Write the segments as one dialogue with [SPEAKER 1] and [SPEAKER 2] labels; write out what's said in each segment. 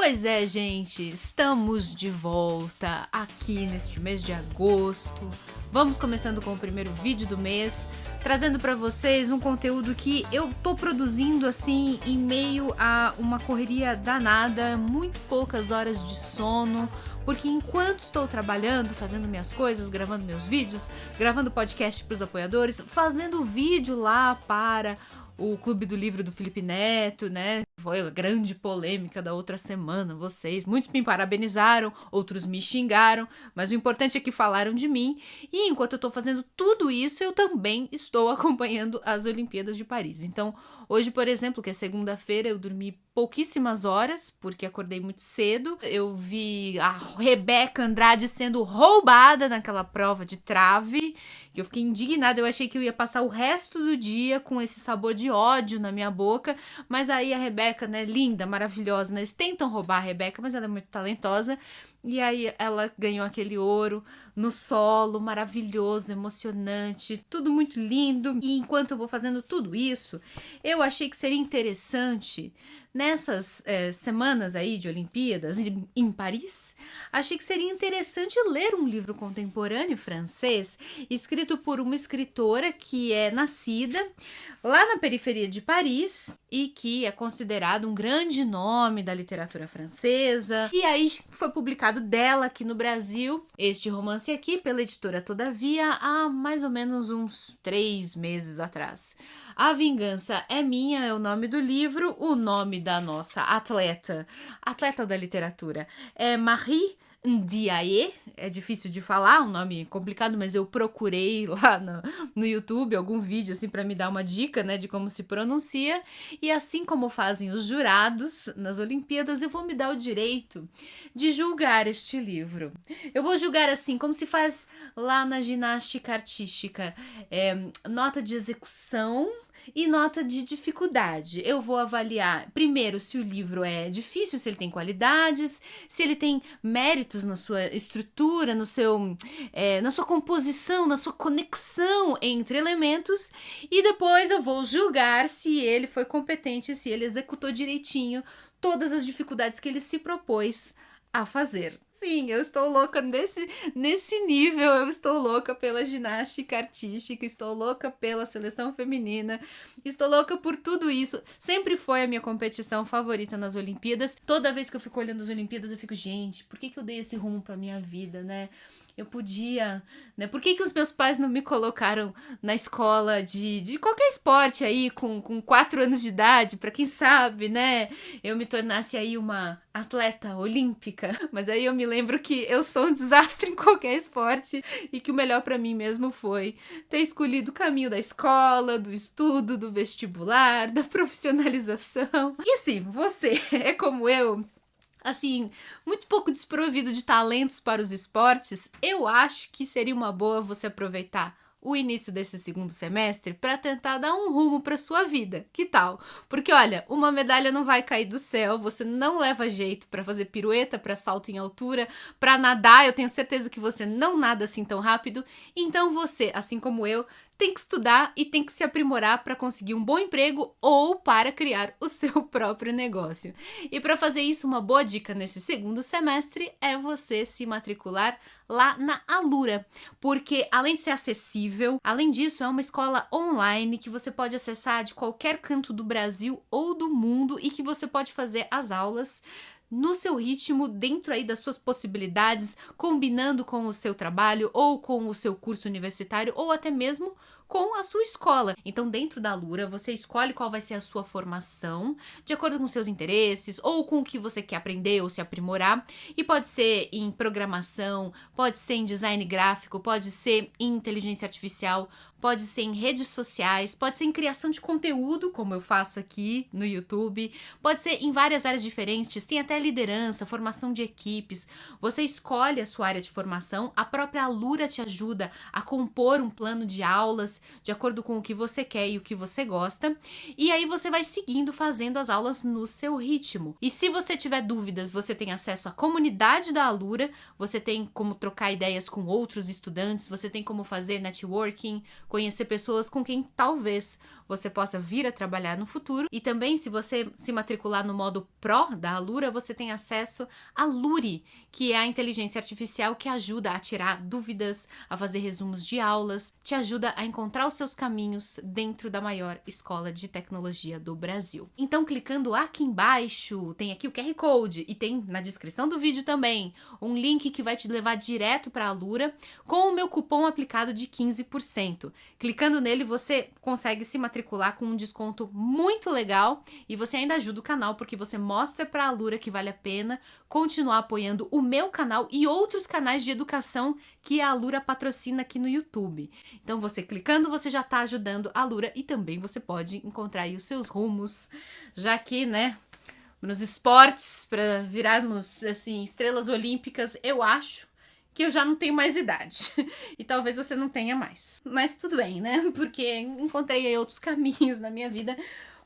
[SPEAKER 1] Pois é, gente, estamos de volta aqui neste mês de agosto. Vamos começando com o primeiro vídeo do mês, trazendo para vocês um conteúdo que eu tô produzindo assim em meio a uma correria danada, muito poucas horas de sono, porque enquanto estou trabalhando, fazendo minhas coisas, gravando meus vídeos, gravando podcast para os apoiadores, fazendo vídeo lá para o Clube do Livro do Felipe Neto, né? Foi a grande polêmica da outra semana, muitos me parabenizaram, outros me xingaram, mas o importante é que falaram de mim, e enquanto eu tô fazendo tudo isso, eu também estou acompanhando as Olimpíadas de Paris. Então, hoje, por exemplo, que é segunda-feira, eu dormi pouquíssimas horas, porque acordei muito cedo, eu vi a Rebeca Andrade sendo roubada naquela prova de trave, que eu fiquei indignada, eu achei que eu ia passar o resto do dia com esse sabor de ódio na minha boca, mas aí a Rebeca, né, linda, maravilhosa, né, eles tentam roubar a Rebeca, mas ela é muito talentosa, e aí ela ganhou aquele ouro no solo, maravilhoso, emocionante, tudo muito lindo. E enquanto eu vou fazendo tudo isso, eu achei que seria interessante, nessas semanas aí de Olimpíadas em Paris, achei que seria interessante ler um livro contemporâneo francês, escrito por uma escritora que é nascida lá na periferia de Paris e que é considerado um grande nome da literatura francesa. E aí foi publicado dela aqui no Brasil, este romance aqui, pela editora Todavia, há mais ou menos uns 3 meses atrás. A Vingança é Minha é o nome do livro, o nome da nossa atleta da literatura é Marie Ndiaye, é difícil de falar, um nome complicado, mas eu procurei lá no YouTube algum vídeo assim para me dar uma dica, né, de como se pronuncia, e assim como fazem os jurados nas Olimpíadas, eu vou me dar o direito de julgar este livro. Eu vou julgar assim, como se faz lá na ginástica artística, nota de execução e nota de dificuldade. Eu vou avaliar, primeiro, se o livro é difícil, se ele tem qualidades, se ele tem méritos na sua estrutura, na sua composição, na sua conexão entre elementos, e depois eu vou julgar se ele foi competente, se ele executou direitinho todas as dificuldades que ele se propôs a fazer. Sim, eu estou louca nesse nível, eu estou louca pela ginástica artística, estou louca pela seleção feminina, estou louca por tudo isso. Sempre foi a minha competição favorita nas Olimpíadas. Toda vez que eu fico olhando as Olimpíadas, eu fico, gente, por que eu dei esse rumo pra minha vida, né? Eu podia, né? Por que os meus pais não me colocaram na escola de qualquer esporte aí, com 4 anos de idade, pra quem sabe, né? Eu me tornasse aí uma atleta olímpica. Mas aí eu me lembro que eu sou um desastre em qualquer esporte e que o melhor pra mim mesmo foi ter escolhido o caminho da escola, do estudo, do vestibular, da profissionalização. E assim, você é como eu, assim, muito pouco desprovido de talentos para os esportes, eu acho que seria uma boa você aproveitar o início desse segundo semestre para tentar dar um rumo para sua vida. Que tal? Porque olha, uma medalha não vai cair do céu, você não leva jeito para fazer pirueta, para salto em altura, para nadar, eu tenho certeza que você não nada assim tão rápido. Então você, assim como eu, tem que estudar e tem que se aprimorar para conseguir um bom emprego ou para criar o seu próprio negócio. E para fazer isso, uma boa dica nesse segundo semestre é você se matricular lá na Alura, porque além de ser acessível, além disso é uma escola online que você pode acessar de qualquer canto do Brasil ou do mundo e que você pode fazer as aulas no seu ritmo, dentro aí das suas possibilidades, combinando com o seu trabalho ou com o seu curso universitário ou até mesmo com a sua escola. Então, dentro da Alura, você escolhe qual vai ser a sua formação, de acordo com seus interesses ou com o que você quer aprender ou se aprimorar. E pode ser em programação, pode ser em design gráfico, pode ser em inteligência artificial, pode ser em redes sociais, pode ser em criação de conteúdo, como eu faço aqui no YouTube, pode ser em várias áreas diferentes, tem até liderança, formação de equipes. Você escolhe a sua área de formação, a própria Alura te ajuda a compor um plano de aulas de acordo com o que você quer e o que você gosta, e aí você vai seguindo fazendo as aulas no seu ritmo. E se você tiver dúvidas, você tem acesso à comunidade da Alura, você tem como trocar ideias com outros estudantes, você tem como fazer networking, conhecer pessoas com quem talvez você possa vir a trabalhar no futuro. E também, se você se matricular no modo Pro da Alura, você tem acesso à Luri, que é a inteligência artificial que ajuda a tirar dúvidas, a fazer resumos de aulas, te ajuda a encontrar os seus caminhos dentro da maior escola de tecnologia do Brasil. Então, clicando aqui embaixo, tem aqui o QR Code e tem na descrição do vídeo também um link que vai te levar direto para a Alura com o meu cupom aplicado de 15%. Clicando nele, você consegue se matricular com um desconto muito legal e você ainda ajuda o canal porque você mostra para a Alura que vale a pena continuar apoiando o meu canal e outros canais de educação que a Alura patrocina aqui no YouTube. Então, você clicando, você já está ajudando a Alura e também você pode encontrar aí os seus rumos, já que, né, nos esportes, para virarmos, assim, estrelas olímpicas, eu acho que eu já não tenho mais idade. E talvez você não tenha mais. Mas tudo bem, né? Porque encontrei aí outros caminhos na minha vida.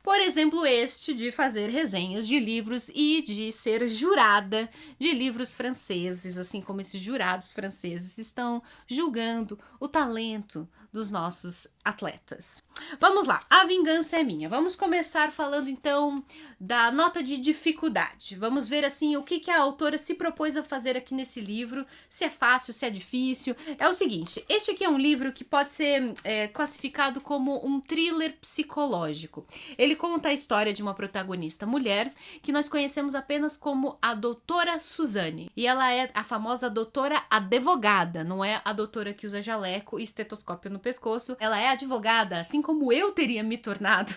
[SPEAKER 1] Por exemplo, este de fazer resenhas de livros e de ser jurada de livros franceses, assim como esses jurados franceses estão julgando o talento dos nossos atletas. Vamos lá, a vingança é minha. Vamos começar falando então da nota de dificuldade. Vamos ver assim o que a autora se propôs a fazer aqui nesse livro, se é fácil, se é difícil. É o seguinte, este aqui é um livro que pode ser classificado como um thriller psicológico. Ele conta a história de uma protagonista mulher que nós conhecemos apenas como a doutora Suzane. E ela é a famosa doutora advogada, não é a doutora que usa jaleco e estetoscópio no pescoço. Ela é advogada, assim como eu teria me tornado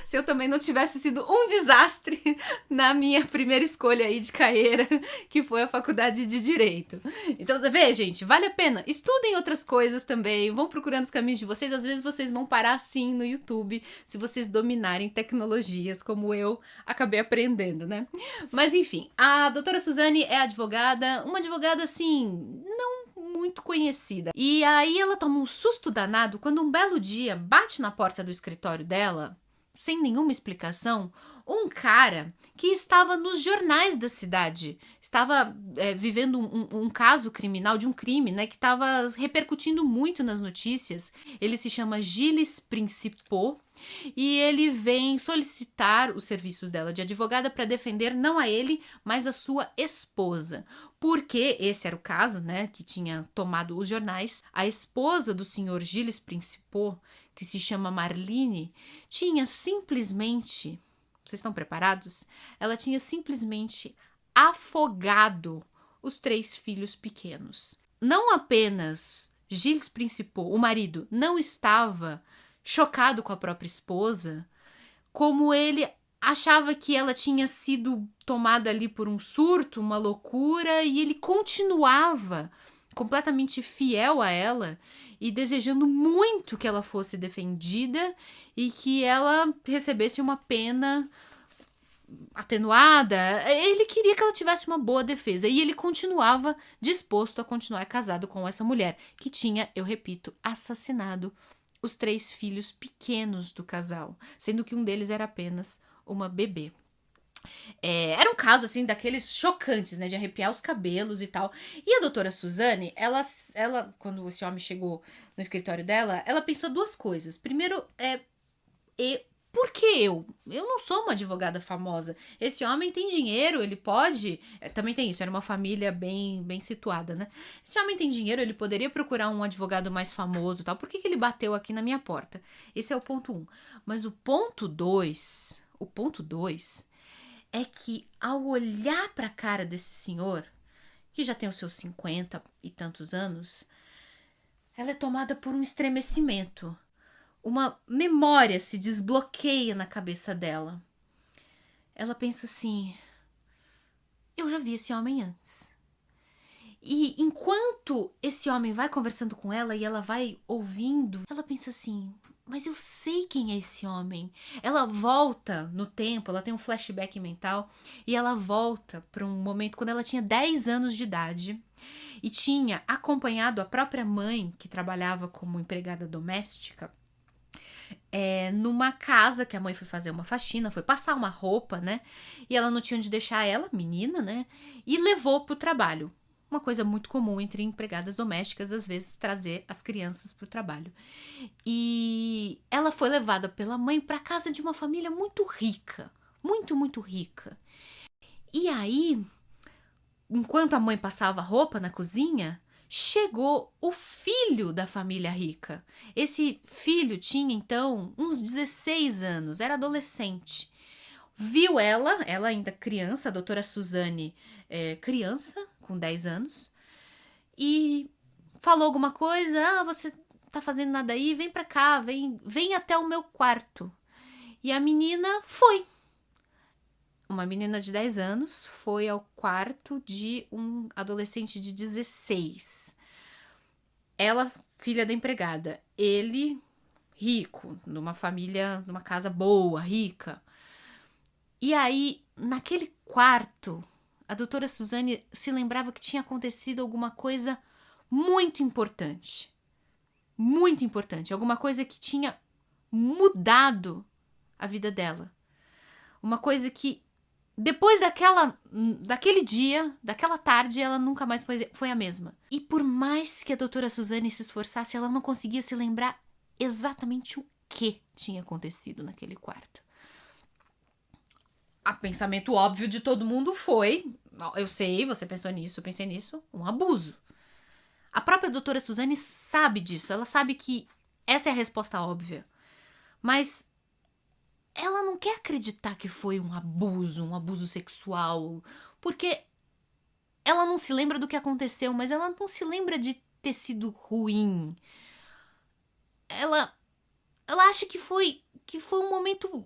[SPEAKER 1] se eu também não tivesse sido um desastre na minha primeira escolha aí de carreira, que foi a faculdade de Direito. Então você vê, gente, vale a pena. Estudem outras coisas também, vão procurando os caminhos de vocês. Às vezes vocês vão parar assim no YouTube, se vocês dominarem tecnologias, como eu acabei aprendendo, né? Mas enfim, a doutora Suzane é advogada, uma advogada assim, não muito conhecida. E aí ela toma um susto danado quando um belo dia bate na porta do escritório dela, sem nenhuma explicação, um cara que estava nos jornais da cidade, estava vivendo um caso criminal de um crime, né, que estava repercutindo muito nas notícias. Ele se chama Gilles Principaux e ele vem solicitar os serviços dela de advogada para defender não a ele, mas a sua esposa. Porque esse era o caso, né, que tinha tomado os jornais. A esposa do senhor Gilles Principaux, que se chama Marlene, tinha simplesmente, vocês estão preparados? Ela tinha simplesmente afogado os 3 filhos pequenos. Não apenas Gilles Principaux, o marido, não estava chocado com a própria esposa, como ele achava que ela tinha sido tomada ali por um surto, uma loucura, e ele continuava completamente fiel a ela e desejando muito que ela fosse defendida e que ela recebesse uma pena atenuada. Ele queria que ela tivesse uma boa defesa e ele continuava disposto a continuar casado com essa mulher que tinha, eu repito, assassinado os 3 filhos pequenos do casal, sendo que um deles era apenas uma bebê. Era um caso, assim, daqueles chocantes, né, de arrepiar os cabelos e tal. E a doutora Suzane, ela, quando esse homem chegou no escritório dela, ela pensou 2 coisas. Primeiro, por que eu? Eu não sou uma advogada famosa. Esse homem tem dinheiro, ele pode... também tem isso, era uma família bem situada, né? Esse homem tem dinheiro, ele poderia procurar um advogado mais famoso e tal. Por que ele bateu aqui na minha porta? Esse é o ponto 1. Mas o ponto 2 é que ao olhar para a cara desse senhor, que já tem os seus 50 e tantos anos, ela é tomada por um estremecimento. Uma memória se desbloqueia na cabeça dela. Ela pensa assim, eu já vi esse homem antes. E enquanto esse homem vai conversando com ela e ela vai ouvindo, ela pensa assim, mas eu sei quem é esse homem. Ela volta no tempo, ela tem um flashback mental e ela volta para um momento quando ela tinha 10 anos de idade e tinha acompanhado a própria mãe, que trabalhava como empregada doméstica, numa casa que a mãe foi fazer uma faxina, foi passar uma roupa, né? E ela não tinha onde deixar ela, menina, né? E levou pro trabalho. uma coisa muito comum entre empregadas domésticas, às vezes, trazer as crianças para o trabalho. E ela foi levada pela mãe para casa de uma família muito rica, muito, muito rica. E aí, enquanto a mãe passava roupa na cozinha, chegou o filho da família rica. Esse filho tinha, então, uns 16 anos, era adolescente. Viu ela ainda criança, a doutora Suzane, criança, com 10 anos, e falou alguma coisa, você tá fazendo nada aí, vem pra cá, vem até o meu quarto. E a menina foi. Uma menina de 10 anos foi ao quarto de um adolescente de 16. Ela, filha da empregada. Ele, rico, numa família, numa casa boa, rica. E aí, naquele quarto, a doutora Suzane se lembrava que tinha acontecido alguma coisa muito importante. Muito importante. Alguma coisa que tinha mudado a vida dela. Uma coisa que, depois daquele dia, daquela tarde, ela nunca mais foi a mesma. E por mais que a doutora Suzane se esforçasse, ela não conseguia se lembrar exatamente o que tinha acontecido naquele quarto. O pensamento óbvio de todo mundo foi, eu sei, você pensou nisso, eu pensei nisso, um abuso. A própria doutora Suzane sabe disso, ela sabe que essa é a resposta óbvia. Mas ela não quer acreditar que foi um abuso sexual, porque ela não se lembra do que aconteceu, mas ela não se lembra de ter sido ruim. Ela acha que foi um momento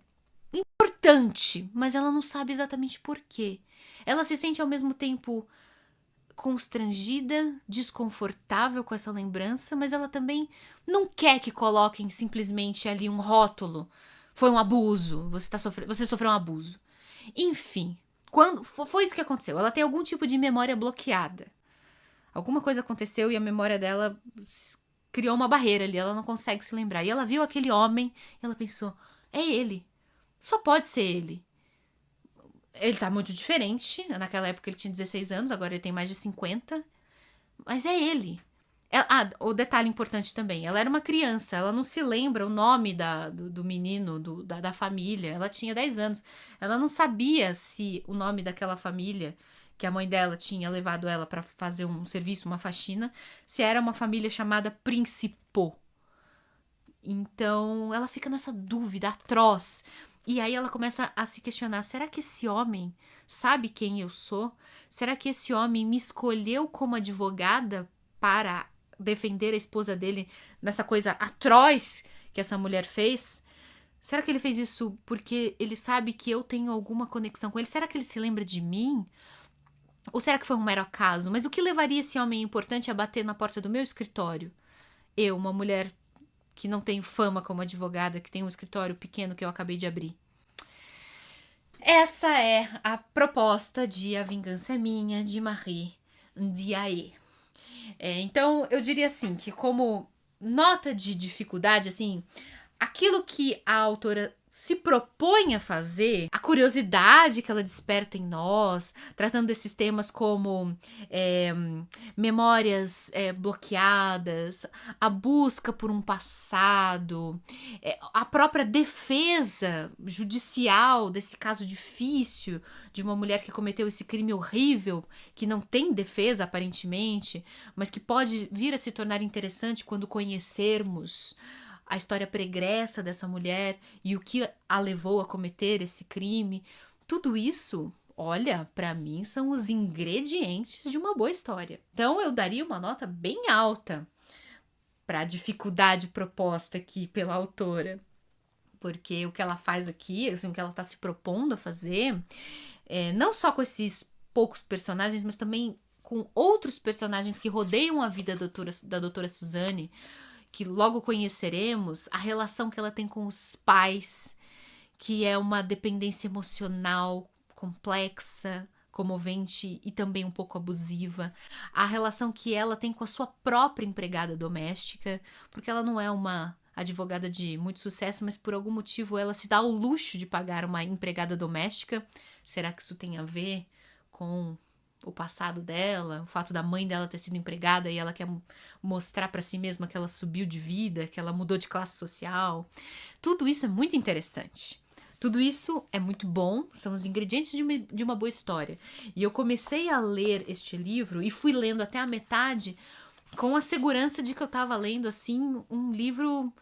[SPEAKER 1] importante, mas ela não sabe exatamente por quê. Ela se sente ao mesmo tempo constrangida, desconfortável com essa lembrança, mas ela também não quer que coloquem simplesmente ali um rótulo. Foi um abuso, você sofreu um abuso. Enfim, quando foi isso que aconteceu. Ela tem algum tipo de memória bloqueada. Alguma coisa aconteceu e a memória dela criou uma barreira ali, ela não consegue se lembrar. E ela viu aquele homem e ela pensou, é ele. Só pode ser ele. Ele tá muito diferente. Naquela época ele tinha 16 anos, agora ele tem mais de 50. Mas é ele. O detalhe importante também. Ela era uma criança, ela não se lembra o nome do menino, da família. Ela tinha 10 anos. Ela não sabia se o nome daquela família, que a mãe dela tinha levado ela para fazer um serviço, uma faxina, se era uma família chamada Principô. Então ela fica nessa dúvida atroz. E aí ela começa a se questionar, será que esse homem sabe quem eu sou? Será que esse homem me escolheu como advogada para defender a esposa dele nessa coisa atroz que essa mulher fez? Será que ele fez isso porque ele sabe que eu tenho alguma conexão com ele? Será que ele se lembra de mim? Ou será que foi um mero acaso? Mas o que levaria esse homem importante a bater na porta do meu escritório? Eu, uma mulher que não tenho fama como advogada, que tem um escritório pequeno que eu acabei de abrir. Essa é a proposta de A Vingança é Minha, de Marie Diaye. Então, eu diria assim, que como nota de dificuldade, assim, aquilo que a autora se propõe a fazer, a curiosidade que ela desperta em nós, tratando desses temas como memórias bloqueadas, a busca por um passado, a própria defesa judicial desse caso difícil de uma mulher que cometeu esse crime horrível, que não tem defesa aparentemente, mas que pode vir a se tornar interessante quando conhecermos a história pregressa dessa mulher e o que a levou a cometer esse crime. Tudo isso, olha, para mim são os ingredientes de uma boa história. Então eu daria uma nota bem alta para a dificuldade proposta aqui pela autora. Porque o que ela faz aqui, assim, o que ela está se propondo a fazer, não só com esses poucos personagens, mas também com outros personagens que rodeiam a vida da doutora Suzane, que logo conheceremos, a relação que ela tem com os pais, que é uma dependência emocional complexa, comovente e também um pouco abusiva, a relação que ela tem com a sua própria empregada doméstica, porque ela não é uma advogada de muito sucesso, mas por algum motivo ela se dá o luxo de pagar uma empregada doméstica. Será que isso tem a ver com o passado dela, o fato da mãe dela ter sido empregada e ela quer mostrar pra si mesma que ela subiu de vida, que ela mudou de classe social. Tudo isso é muito interessante. Tudo isso é muito bom, são os ingredientes de uma boa história. E eu comecei a ler este livro e fui lendo até a metade com a segurança de que eu estava lendo, assim, um livro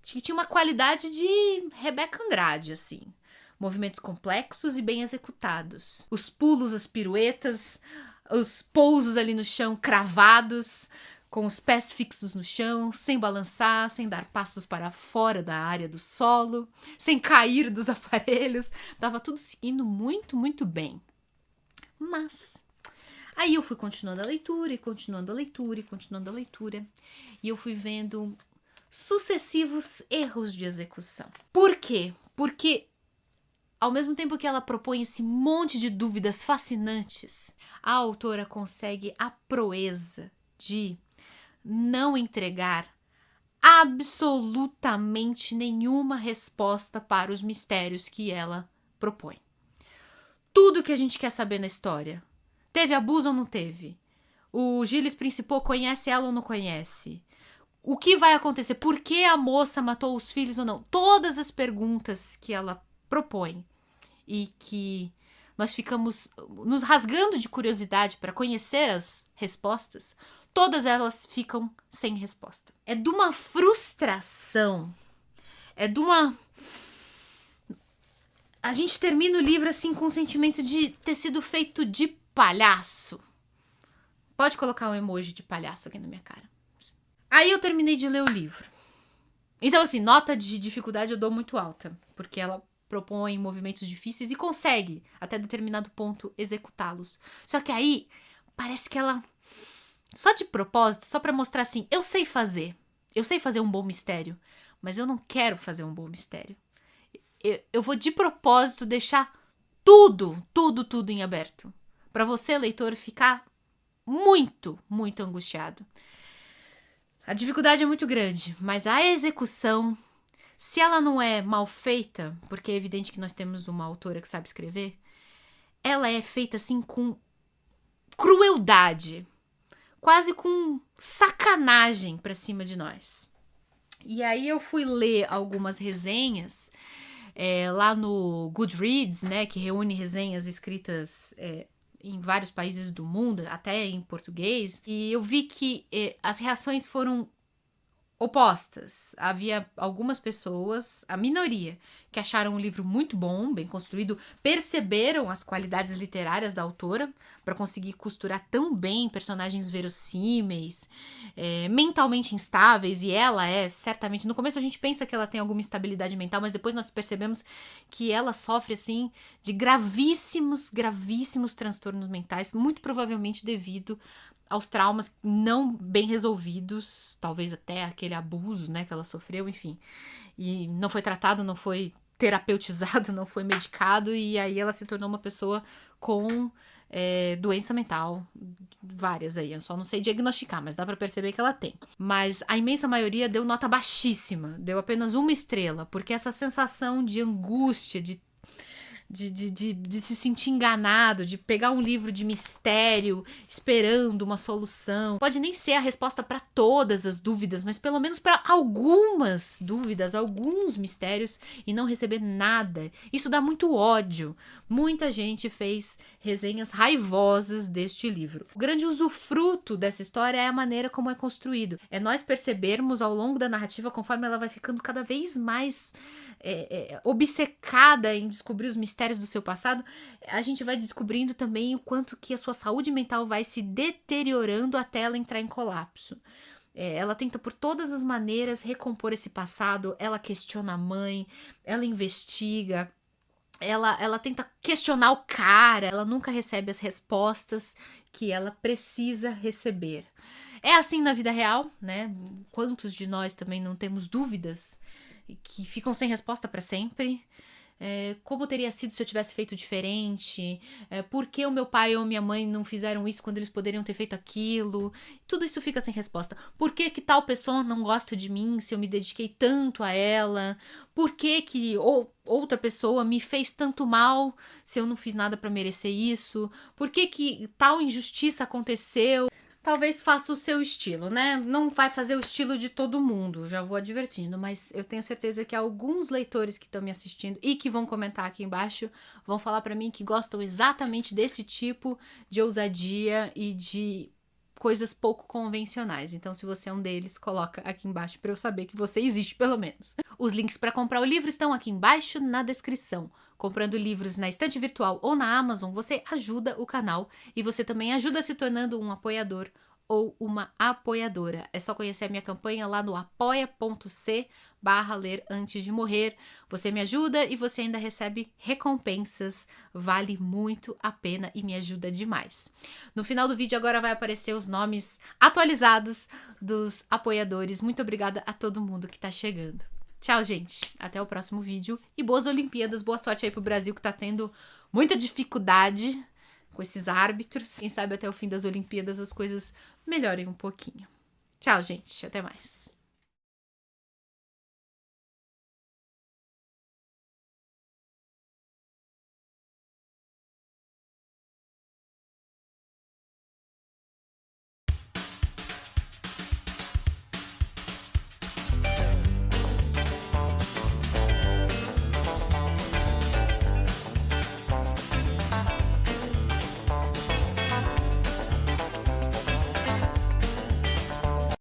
[SPEAKER 1] que tinha uma qualidade de Rebeca Andrade, assim. Movimentos complexos e bem executados. Os pulos, as piruetas, os pousos ali no chão cravados, com os pés fixos no chão, sem balançar, sem dar passos para fora da área do solo, sem cair dos aparelhos. Tava tudo seguindo muito, muito bem. Mas aí eu fui continuando a leitura, e continuando a leitura, e continuando a leitura, e eu fui vendo sucessivos erros de execução. Por quê? Porque ao mesmo tempo que ela propõe esse monte de dúvidas fascinantes, a autora consegue a proeza de não entregar absolutamente nenhuma resposta para os mistérios que ela propõe. Tudo que a gente quer saber na história. Teve abuso ou não teve? O Gilles Principal conhece ela ou não conhece? O que vai acontecer? Por que a moça matou os filhos ou não? Todas as perguntas que ela propõe e que nós ficamos nos rasgando de curiosidade para conhecer as respostas, todas elas ficam sem resposta. É de uma frustração. É de uma... A gente termina o livro assim com o sentimento de ter sido feito de palhaço. Pode colocar um emoji de palhaço aqui na minha cara. Aí eu terminei de ler o livro. Então, assim, nota de dificuldade eu dou muito alta, porque ela propõe movimentos difíceis e consegue, até determinado ponto, executá-los. Só que aí, parece que ela... Só de propósito, só pra mostrar assim, eu sei fazer um bom mistério, mas eu não quero fazer um bom mistério. Eu vou de propósito deixar tudo em aberto. Pra você, leitor, ficar muito, muito angustiado. A dificuldade é muito grande, mas a execução, se ela não é mal feita, porque é evidente que nós temos uma autora que sabe escrever, ela é feita assim com crueldade, quase com sacanagem pra cima de nós. E aí eu fui ler algumas resenhas lá no Goodreads, né, que reúne resenhas escritas em vários países do mundo, até em português, e eu vi que as reações foram opostas. Havia algumas pessoas, a minoria, que acharam o livro muito bom, bem construído, perceberam as qualidades literárias da autora para conseguir costurar tão bem personagens verossímeis, mentalmente instáveis, e ela é certamente... No começo a gente pensa que ela tem alguma instabilidade mental, mas depois nós percebemos que ela sofre, assim, de gravíssimos transtornos mentais, muito provavelmente devido aos traumas não bem resolvidos, talvez até aquele abuso, né, que ela sofreu, enfim. E não foi tratado, não foi terapeutizado, não foi medicado, e aí ela se tornou uma pessoa com doença mental, várias aí, eu só não sei diagnosticar, mas dá pra perceber que ela tem. Mas a imensa maioria deu nota baixíssima, deu apenas 1 estrela, porque essa sensação de angústia, de se sentir enganado, de pegar um livro de mistério esperando uma solução. Pode nem ser a resposta para todas as dúvidas, mas pelo menos para algumas dúvidas, alguns mistérios, e não receber nada. Isso dá muito ódio. Muita gente fez resenhas raivosas deste livro. O grande usufruto dessa história é a maneira como é construído. É nós percebermos ao longo da narrativa, conforme ela vai ficando cada vez mais obcecada em descobrir os mistérios do seu passado, a gente vai descobrindo também o quanto que a sua saúde mental vai se deteriorando até ela entrar em colapso. Ela tenta por todas as maneiras recompor esse passado, ela questiona a mãe, ela investiga, ela tenta questionar o cara, ela nunca recebe as respostas que ela precisa receber. É assim na vida real, né? Quantos de nós também não temos dúvidas que ficam sem resposta para sempre? como teria sido se eu tivesse feito diferente, por que o meu pai ou minha mãe não fizeram isso quando eles poderiam ter feito aquilo. Tudo isso fica sem resposta. Por que que tal pessoa não gosta de mim se eu me dediquei tanto a ela? Por que que outra pessoa me fez tanto mal se eu não fiz nada para merecer isso? Por que que tal injustiça aconteceu? Talvez faça o seu estilo, né? Não vai fazer o estilo de todo mundo, já vou advertindo, mas eu tenho certeza que alguns leitores que estão me assistindo e que vão comentar aqui embaixo vão falar pra mim que gostam exatamente desse tipo de ousadia e de coisas pouco convencionais. Então, se você é um deles, coloca aqui embaixo para eu saber que você existe, pelo menos. Os links para comprar o livro estão aqui embaixo na descrição. Comprando livros na estante virtual ou na Amazon, você ajuda o canal e você também ajuda se tornando um apoiador ou uma apoiadora. É só conhecer a minha campanha lá no apoia.c/ler antes de morrer. Você me ajuda e você ainda recebe recompensas. Vale muito a pena e me ajuda demais. No final do vídeo agora vai aparecer os nomes atualizados dos apoiadores. Muito obrigada a todo mundo que tá chegando. Tchau, gente. Até o próximo vídeo. E boas Olimpíadas. Boa sorte aí pro Brasil que tá tendo muita dificuldade com esses árbitros. Quem sabe até o fim das Olimpíadas as coisas melhorem um pouquinho. Tchau, gente. Até mais.